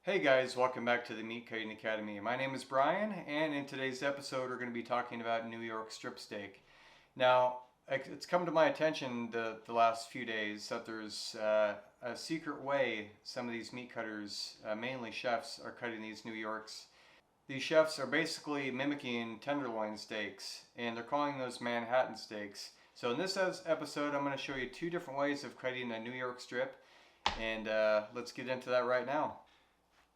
Hey guys, welcome back to the Meat Cutting Academy. My name is Brian, and in today's episode we're going to be talking about New York strip steak. Now, it's come to my attention the last few days that there's a secret way some of these meat cutters, mainly chefs, are cutting these New Yorks. These chefs are basically mimicking tenderloin steaks, and they're calling those Manhattan steaks. So in this episode I'm going to show you two different ways of cutting a New York strip, and let's get into that right now.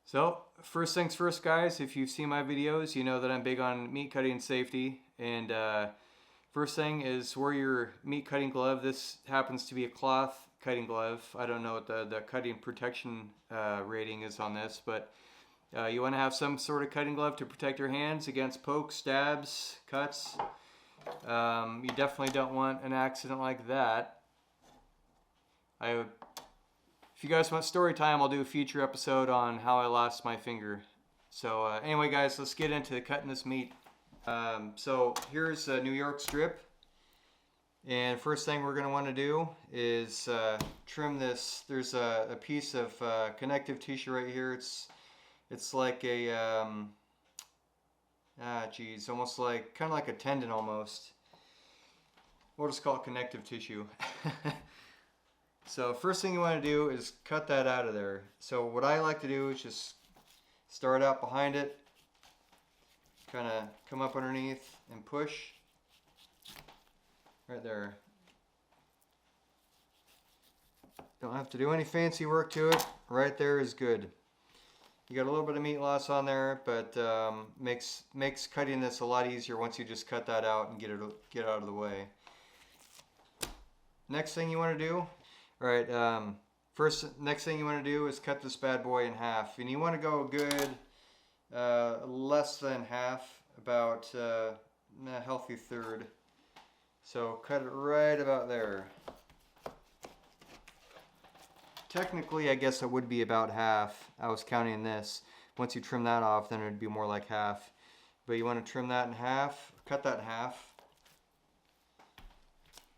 So, first things first, guys, if you've seen my videos, you know that I'm big on meat cutting safety. And first thing is wear your meat cutting glove. This happens to be a cloth cutting glove. I don't know what the cutting protection rating is on this, but you want to have some sort of cutting glove to protect your hands against pokes, stabs, cuts. You definitely don't want an accident like that. If you guys want story time, I'll do a future episode on how I lost my finger. So anyway, guys, let's get into cutting this meat. So here's a New York strip. And first thing we're going to want to do is trim this. There's a piece of connective tissue right here. It's like a, almost like, kind of like a tendon almost. We'll just call it connective tissue. So first thing you want to do is cut that out of there. So what I like to do is just start out behind it, kind of come up underneath and push right there. Don't have to do any fancy work to it. Right there is good. You got a little bit of meat loss on there, but makes cutting this a lot easier once you just cut that out and get out of the way. Next thing you want to do. Alright, next thing you want to do is cut this bad boy in half. And you want to go a good less than half, about a healthy third. So cut it right about there. Technically, I guess it would be about half. I was counting this. Once you trim that off, then it would be more like half. But you want to trim that in half, cut that in half.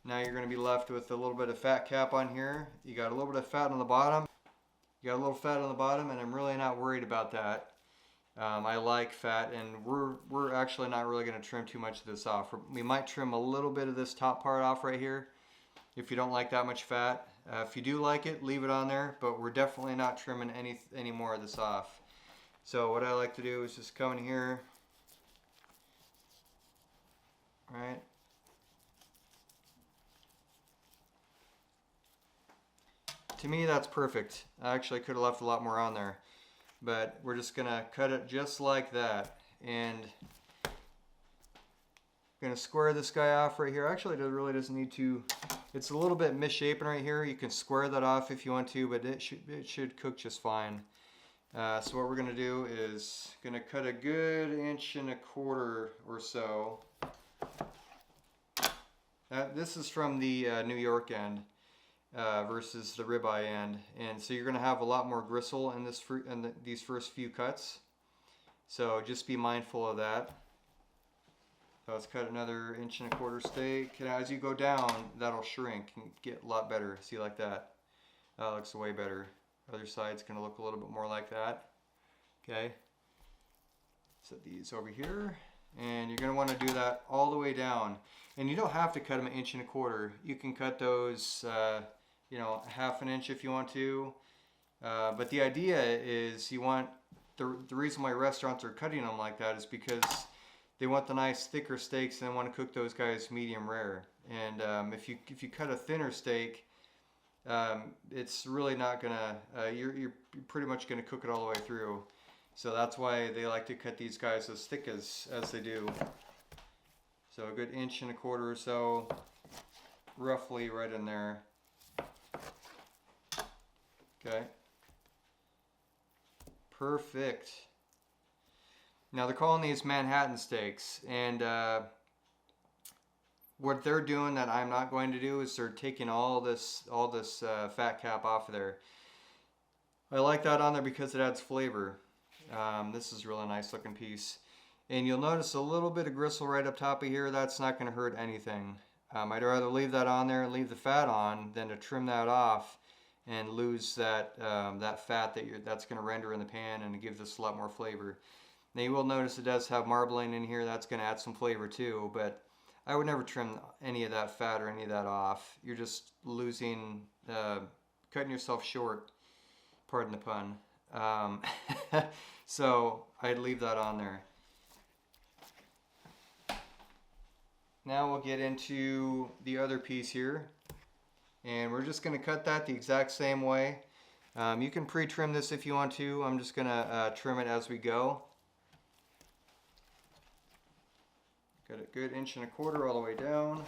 Now you're going to be left with a little bit of fat cap on here. You got a little bit of fat on the bottom. You got a little fat on the bottom, and I'm really not worried about that. I like fat, and we're actually not really going to trim too much of this off. We might trim a little bit of this top part off right here if you don't like that much fat. If you do like it, leave it on there, but we're definitely not trimming any more of this off. So what I like to do is just come in here, right? To me, that's perfect. I actually could have left a lot more on there, but we're just gonna cut it just like that, and gonna square this guy off right here. Actually, it really doesn't need to. It's a little bit misshapen right here. You can square that off if you want to, but it should cook just fine. So what we're gonna do is gonna cut a good 1.25 inches or so. This is from the New York end. Versus the ribeye end, and so you're going to have a lot more gristle in these first few cuts. So just be mindful of that. So let's cut another 1.25 inch steak, and as you go down, that'll shrink and get a lot better. See, like that. That looks way better. Other side's going to look a little bit more like that. Okay. Set these over here, and you're going to want to do that all the way down. And you don't have to cut them 1.25 inches. You can cut those. You know, 1/2 inch if you want to, but the idea is you want the reason why restaurants are cutting them like that is because they want the nice thicker steaks and they want to cook those guys medium rare. And if you cut a thinner steak, it's really not gonna you're pretty much gonna cook it all the way through. So that's why they like to cut these guys as thick as they do. So a good 1.25 inches or so, roughly right in there. Okay, perfect. Now they're calling these Manhattan steaks, and what they're doing that I'm not going to do is they're taking all this fat cap off of there. I like that on there because it adds flavor. This is a really nice looking piece, and you'll notice a little bit of gristle right up top of here. That's not going to hurt anything. I'd rather leave that on there and leave the fat on than to trim that off and lose that that fat that's going to render in the pan, and give this a lot more flavor. Now you will notice it does have marbling in here. That's going to add some flavor too, but I would never trim any of that fat or any of that off. You're just losing, cutting yourself short, pardon the pun. So I'd leave that on there. Now we'll get into the other piece here, and we're just going to cut that the exact same way. You can pre-trim this if you want to. I'm just going to trim it as we go. Got a good 1.25 inches all the way down.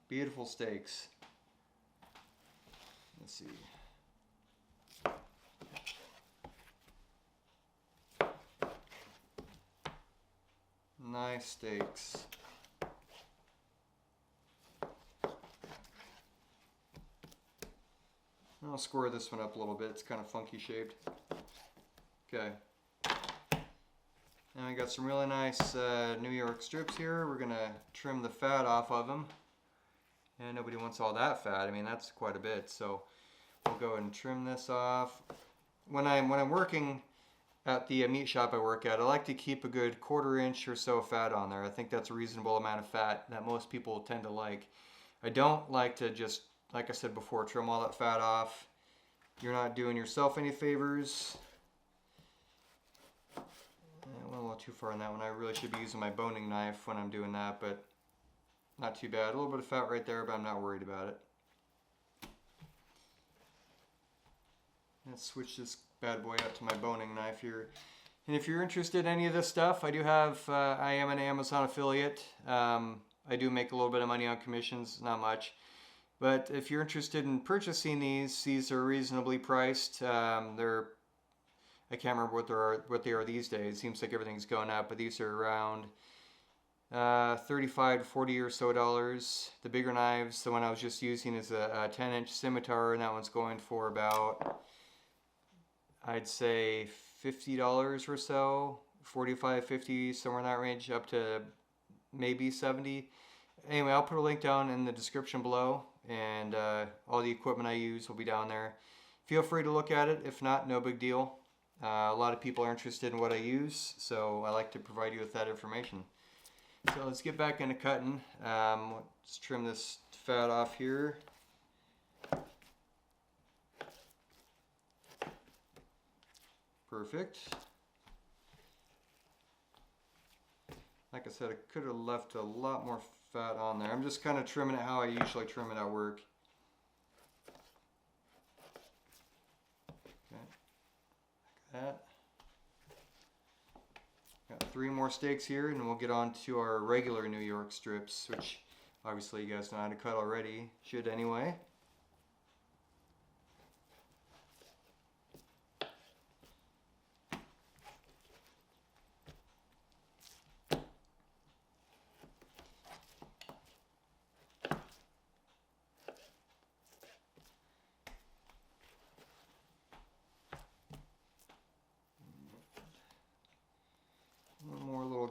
Beautiful steaks. Let's see. Nice steaks. I'll square this one up a little bit. It's kind of funky shaped. Okay. Now we got some really nice New York strips here. We're gonna trim the fat off of them. And nobody wants all that fat. I mean, that's quite a bit. So we'll go ahead and trim this off. When I'm working at the meat shop I work at, I like to keep a good 1/4 inch or so fat on there. I think that's a reasonable amount of fat that most people tend to like. I don't like to just, like I said before, trim all that fat off. You're not doing yourself any favors. I went a little too far on that one. I really should be using my boning knife when I'm doing that, but not too bad. A little bit of fat right there, but I'm not worried about it. Let's switch this bad boy out to my boning knife here. And if you're interested in any of this stuff, I do have, I am an Amazon affiliate. I do make a little bit of money on commissions, not much. But if you're interested in purchasing these are reasonably priced. They're, I can't remember what they are these days. It seems like everything's going up, but these are around $35 to $40 or so dollars. The bigger knives, the one I was just using is a 10-inch Cimeter, and that one's going for about, I'd say $50 or so, 45, 50, somewhere in that range, up to maybe 70. Anyway, I'll put a link down in the description below, and all the equipment I use will be down there. Feel free to look at it. If not, no big deal. A lot of people are interested in what I use, so I like to provide you with that information. So let's get back into cutting. Let's trim this fat off here. Perfect. Like I said, I could have left a lot more fat on there. I'm just kind of trimming it how I usually trim it at work. Okay, like that. Got 3 more steaks here, and we'll get on to our regular New York strips, which obviously you guys know how to cut already. Should anyway.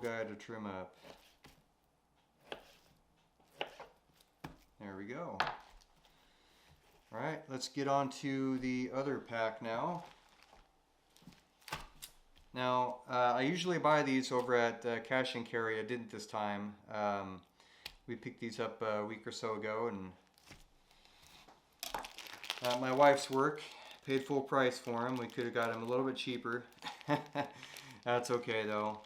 Guy to trim up. There we go. All right, let's get on to the other pack now. Now, I usually buy these over at Cash and Carry. I didn't this time. We picked these up a week or so ago, and my wife's work paid full price for them. We could have got them a little bit cheaper. That's okay though.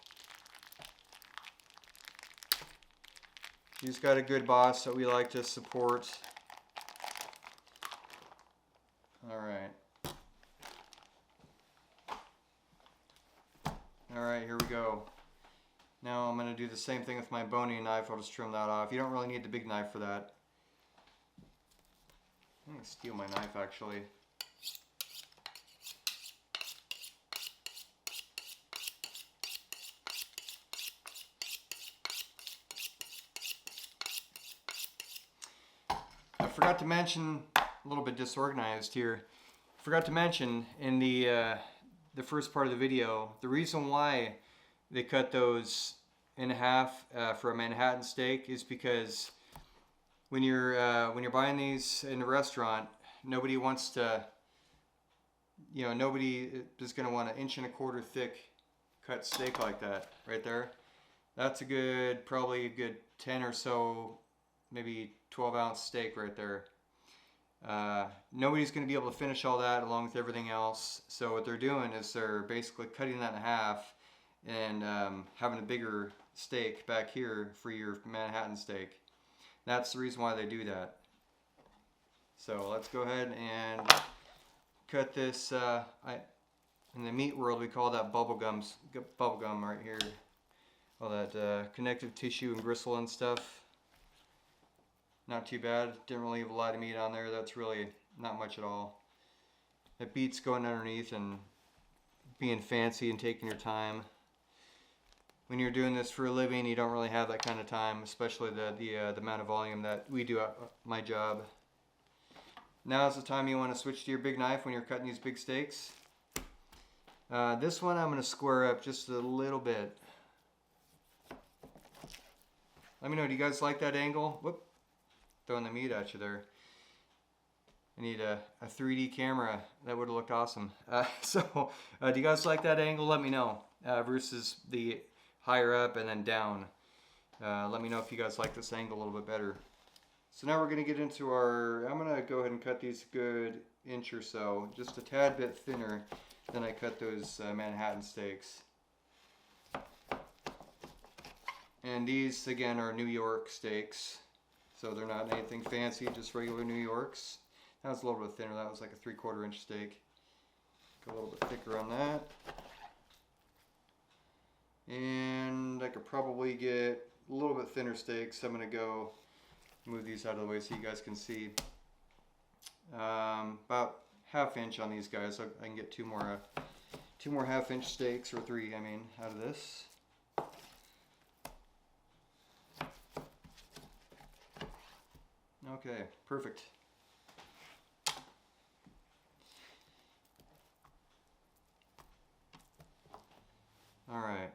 She's got a good boss that we like to support. Alright. Alright, here we go. Now I'm going to do the same thing with my boning knife. I'll just trim that off. You don't really need the big knife for that. I'm going to steal my knife actually. Forgot to mention, a little bit disorganized here. Forgot to mention in the first part of the video, the reason why they cut those in half for a Manhattan steak is because when you're buying these in a restaurant, Nobody wants to, you know, nobody is going to want an 1.25 inch thick cut steak like that right there. That's a good, probably a good 10 or so, maybe 12-ounce steak right there. Nobody's going to be able to finish all that along with everything else. So what they're doing is they're basically cutting that in half and having a bigger steak back here for your Manhattan steak. That's the reason why they do that. So let's go ahead and cut this. In the meat world, we call that bubblegum right here. All that connective tissue and gristle and stuff. Not too bad. Didn't really have a lot of meat on there. That's really not much at all. It beats going underneath and being fancy and taking your time. When you're doing this for a living, you don't really have that kind of time, especially the amount of volume that we do at my job. Now is the time you want to switch to your big knife when you're cutting these big steaks. This one I'm going to square up just a little bit. Let me know, do you guys like that angle? Whoop, throwing the meat at you there. I need a 3D camera. That would have looked awesome. Do you guys like that angle? Let me know. Versus the higher up and then down. Let me know if you guys like this angle a little bit better. So now we're going to get into our, I'm going to go ahead and cut these a good inch or so, just a tad bit thinner than I cut those Manhattan steaks. And these, again, are New York steaks. So they're not anything fancy, just regular New Yorks. That was a little bit thinner. That was like a 3/4 inch steak. Go a little bit thicker on that. And I could probably get a little bit thinner steaks. I'm going to go move these out of the way so you guys can see. About 1/2 inch on these guys. So I can get two more 1/2 inch steaks, or 3, I mean, out of this. Okay, perfect. All right.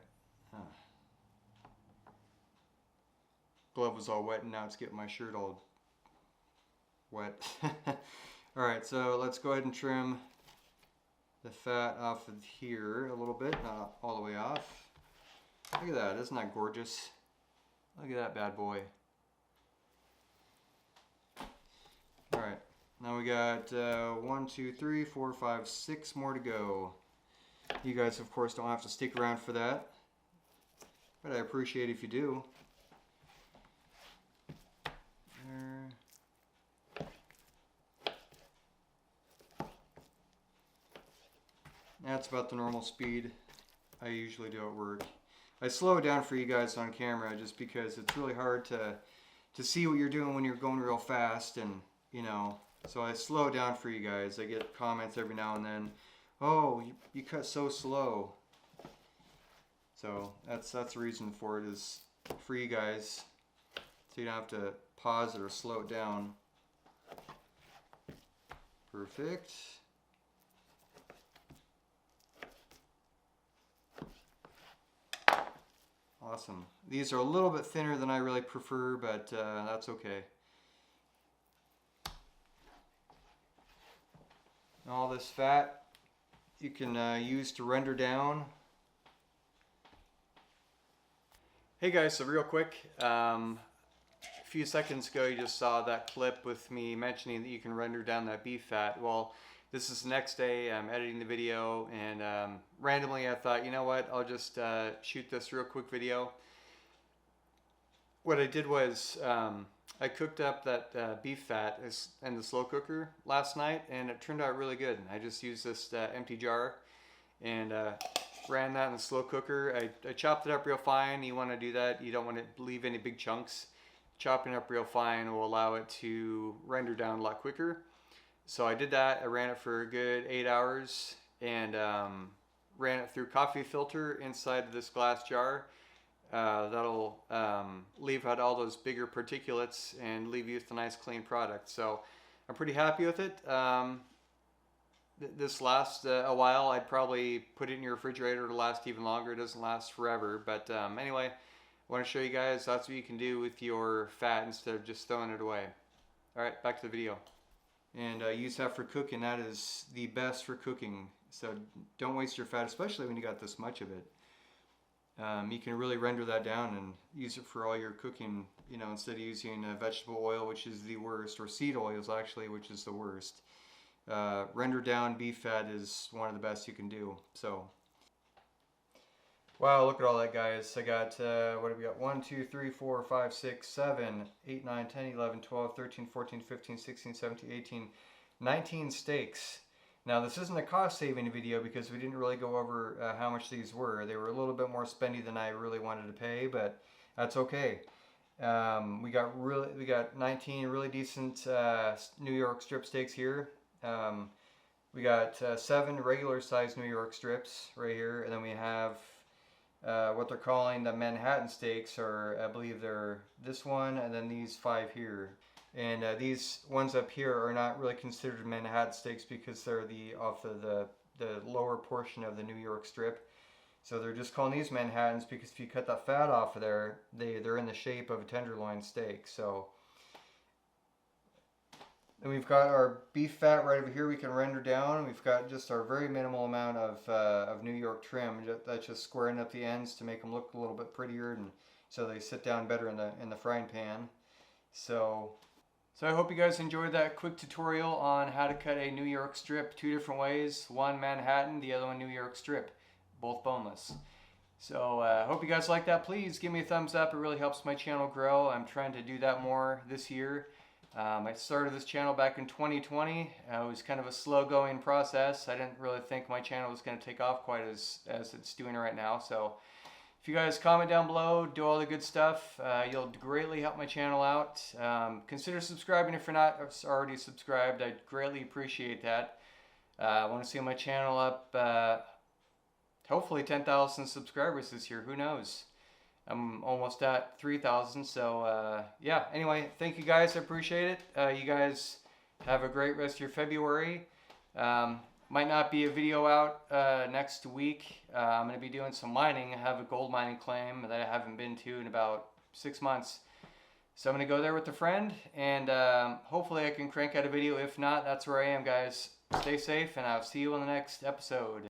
Glove was all wet and now it's getting my shirt all wet. All right, so let's go ahead and trim the fat off of here a little bit, not all the way off. Look at that, isn't that gorgeous? Look at that bad boy. All right, now we got 1, 2, 3, 4, 5, 6 more to go. You guys, of course, don't have to stick around for that, but I appreciate if you do. That's about the normal speed I usually do at work. I slow it down for you guys on camera just because it's really hard to see what you're doing when you're going real fast, and you know, so I slow it down for you guys. I get comments every now and then, oh, you cut so slow. So that's the reason for it, is for you guys, so you don't have to pause it or slow it down. Perfect. Awesome. These are a little bit thinner than I really prefer, but that's okay. All this fat you can use to render down. Hey guys, so real quick, a few seconds ago you just saw that clip with me mentioning that you can render down that beef fat. Well, this is the next day. I'm editing the video, and randomly I thought, you know what, I'll just shoot this real quick video. What I did was I cooked up that beef fat in the slow cooker last night, and it turned out really good. I just used this empty jar and ran that in the slow cooker. I chopped it up real fine. You want to do that. You don't want to leave any big chunks. Chopping it up real fine will allow it to render down a lot quicker. So I did that. I ran it for a good 8 hours and ran it through coffee filter inside of this glass jar. That'll leave out all those bigger particulates and leave you with a nice clean product. So I'm pretty happy with it. This lasts a while. I'd probably put it in your refrigerator to last even longer. It doesn't last forever. But anyway, I want to show you guys that's what you can do with your fat instead of just throwing it away. All right, back to the video. and use that for cooking. That is the best for cooking. So don't waste your fat, especially when you got this much of it. You can really render that down and use it for all your cooking, you know, instead of using vegetable oil, which is the worst, or seed oils actually, which is the worst. Render down beef fat is one of the best you can do. So, wow, look at all that, guys. I got, what have we got? 1, 2, 3, 4, 5, 6, 7, 8, 9, 10, 11, 12, 13, 14, 15, 16, 17, 18, 19 steaks. Now, this isn't a cost-saving video because we didn't really go over how much these were. They were a little bit more spendy than I really wanted to pay, but that's okay. We got 19 really decent New York strip steaks here. We got 7 regular-sized New York strips right here, and then we have what they're calling the Manhattan steaks, or I believe they're this one, and then these 5 here. And these ones up here are not really considered Manhattan steaks because they're off of the lower portion of the New York strip. So they're just calling these Manhattans because if you cut that fat off of there, they're in the shape of a tenderloin steak. So then we've got our beef fat right over here we can render down. We've got just our very minimal amount of New York trim. That's just squaring up the ends to make them look a little bit prettier, and so they sit down better in the frying pan. So I hope you guys enjoyed that quick tutorial on how to cut a New York strip 2 different ways. One Manhattan, the other one New York strip, both boneless. So I hope you guys like that. Please give me a thumbs up. It really helps my channel grow. I'm trying to do that more this year. I started this channel back in 2020. It was kind of a slow going process. I didn't really think my channel was going to take off quite as it's doing right now. So if you guys comment down below, do all the good stuff, you'll greatly help my channel out. Consider subscribing if you're not already subscribed. I'd greatly appreciate that. I want to see my channel up, hopefully 10,000 subscribers this year. Who knows? I'm almost at 3,000. So yeah, anyway, thank you guys. I appreciate it. You guys have a great rest of your February. Might not be a video out next week. I'm going to be doing some mining. I have a gold mining claim that I haven't been to in about 6 months. So I'm going to go there with a friend, and hopefully I can crank out a video. If not, that's where I am, guys. Stay safe, and I'll see you on the next episode.